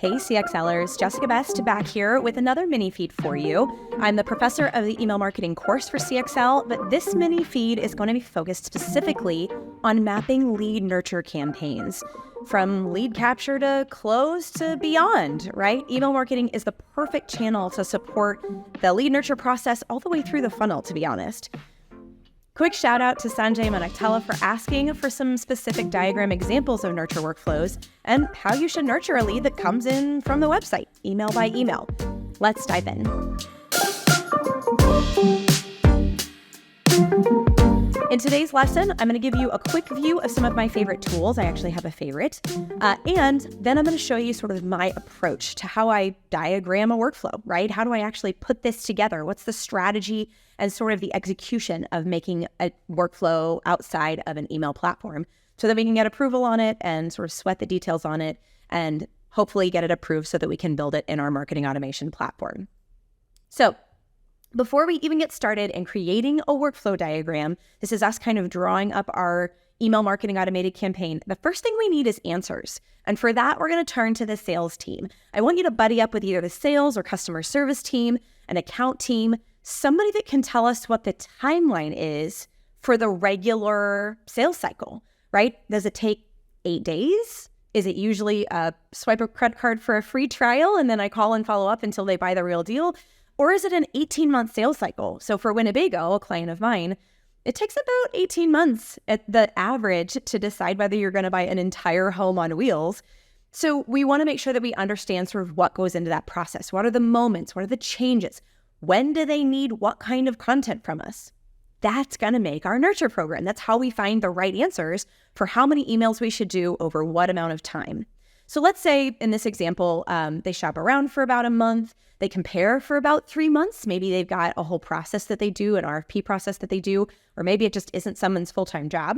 Hey CXLers, Jessica Best back here with another mini feed for you. I'm the professor of the email marketing course for CXL, but this mini feed is going to be focused specifically on mapping lead nurture campaigns. From lead capture to close to beyond, right? Email marketing is the perfect channel to support the lead nurture process all the way through the funnel, to be honest. Quick shout out to Sanjay Manaktala for asking for some specific diagram examples of nurture workflows and how you should nurture a lead that comes in from the website, email by email. Let's dive in. In today's lesson, I'm going to give you a quick view of some of my favorite tools. I actually have a favorite. And then I'm going to show you sort of my approach to how I diagram a workflow, right? How do I actually put this together? What's the strategy and sort of the execution of making a workflow outside of an email platform so that we can get approval on it and sort of sweat the details on it and hopefully get it approved so that we can build it in our marketing automation platform. So before we even get started in creating a workflow diagram, this is us kind of drawing up our email marketing automated campaign. The first thing we need is answers. And for that, we're going to turn to the sales team. I want you to buddy up with either the sales or customer service team, an account team, somebody that can tell us what the timeline is for the regular sales cycle, right? Does it take 8 days? Is it usually a swipe a credit card for a free trial and then I call and follow up until they buy the real deal? Or is it an 18-month sales cycle? So for Winnebago, a client of mine, it takes about 18 months at the average to decide whether you're going to buy an entire home on wheels. So we want to make sure that we understand sort of what goes into that process. What are the moments? What are the changes? When do they need what kind of content from us? That's going to make our nurture program. That's how we find the right answers for how many emails we should do over what amount of time. So let's say in this example, they shop around for about a month. They compare for about 3 months. Maybe they've got a whole process that they do, an RFP process that they do, or maybe it just isn't someone's full-time job.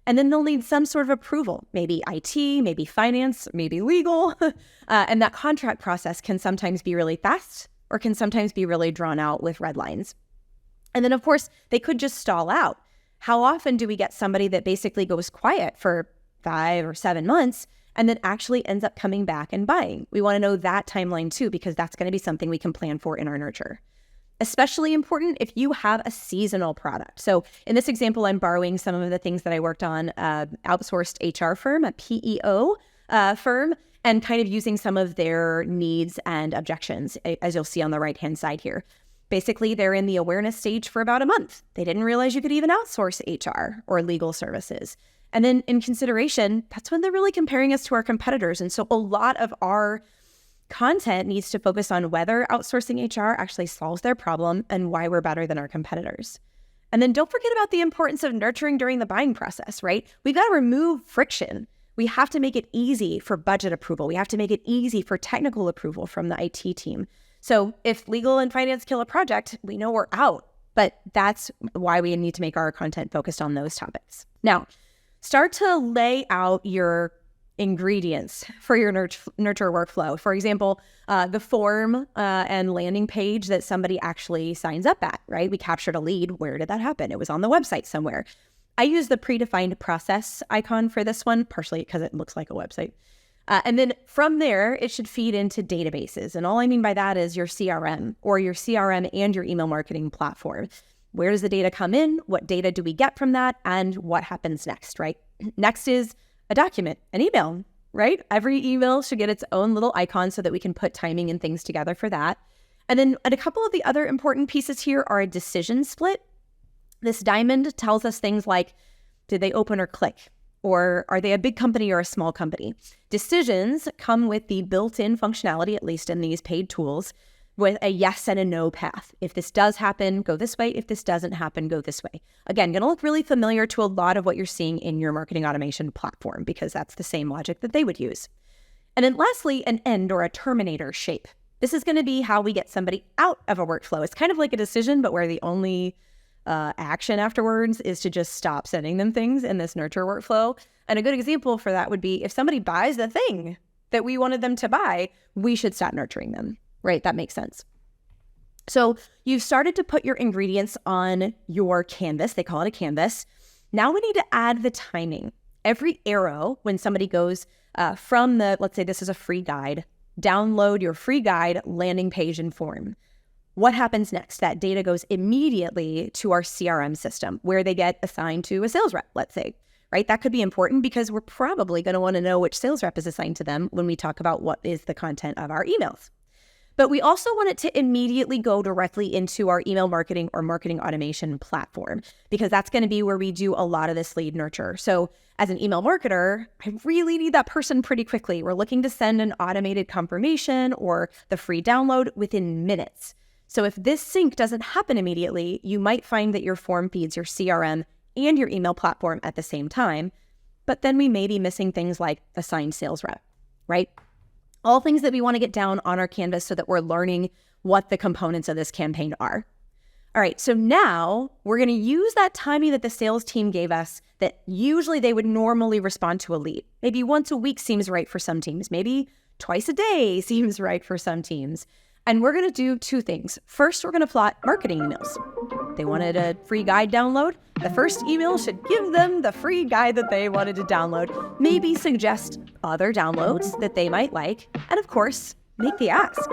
And then they'll need some sort of approval, maybe IT, maybe finance, maybe legal. And that contract process can sometimes be really fast or can sometimes be really drawn out with red lines. And then, of course, they could just stall out. How often do we get somebody that basically goes quiet for 5 or 7 months and then actually ends up coming back and buying? We want to know that timeline too, because that's going to be something we can plan for in our nurture. Especially important if you have a seasonal product. So in this example, I'm borrowing some of the things that I worked on, outsourced HR firm, a PEO firm, and kind of using some of their needs and objections, as you'll see on the right-hand side here. Basically, they're in the awareness stage for about a month. They didn't realize you could even outsource HR or legal services. And then in consideration, that's when they're really comparing us to our competitors. And so a lot of our content needs to focus on whether outsourcing HR actually solves their problem and why we're better than our competitors. And then don't forget about the importance of nurturing during the buying process, right? We've got to remove friction. We have to make it easy for budget approval. We have to make it easy for technical approval from the IT team. So if legal and finance kill a project, we know we're out. But that's why we need to make our content focused on those topics. Now, start to lay out your ingredients for your nurture workflow. For example, the form and landing page that somebody actually signs up at, right? We captured a lead. Where did that happen? It was on the website somewhere. I use the predefined process icon for this one, partially because it looks like a website. And then from there, it should feed into databases. And all I mean by that is your CRM or your CRM and your email marketing platform. Where does the data come in? What data do we get from that? And what happens next, right? Next is a document, an email, right? Every email should get its own little icon so that we can put timing and things together for that. And then a couple of the other important pieces here are a decision split. This diamond tells us things like, did they open or click? Or are they a big company or a small company? Decisions come with the built-in functionality, at least in these paid tools, with a yes and a no path. If this does happen, go this way. If this doesn't happen, go this way. Again, going to look really familiar to a lot of what you're seeing in your marketing automation platform because that's the same logic that they would use. And then lastly, an end or a terminator shape. This is going to be how we get somebody out of a workflow. It's kind of like a decision, but where the only action afterwards is to just stop sending them things in this nurture workflow. And a good example for that would be if somebody buys the thing that we wanted them to buy, we should stop nurturing them, right? That makes sense. So you've started to put your ingredients on your canvas. They call it a canvas. Now we need to add the timing. Every arrow, when somebody goes from let's say this is a free guide, download your free guide landing page and form. What happens next? That data goes immediately to our CRM system where they get assigned to a sales rep, let's say, right? That could be important because we're probably going to want to know which sales rep is assigned to them when we talk about what is the content of our emails. But we also want it to immediately go directly into our email marketing or marketing automation platform, because that's going to be where we do a lot of this lead nurture. So as an email marketer, I really need that person pretty quickly. We're looking to send an automated confirmation or the free download within minutes. So if this sync doesn't happen immediately, you might find that your form feeds your CRM and your email platform at the same time, but then we may be missing things like assigned sales rep, right? All things that we want to get down on our canvas so that we're learning what the components of this campaign are. All right, so now we're going to use that timing that the sales team gave us that usually they would normally respond to a lead. Maybe once a week seems right for some teams. Maybe twice a day seems right for some teams. And we're going to do two things. First, we're going to plot marketing emails. They wanted a free guide download. The first email should give them the free guide that they wanted to download, maybe suggest other downloads that they might like, and of course, make the ask.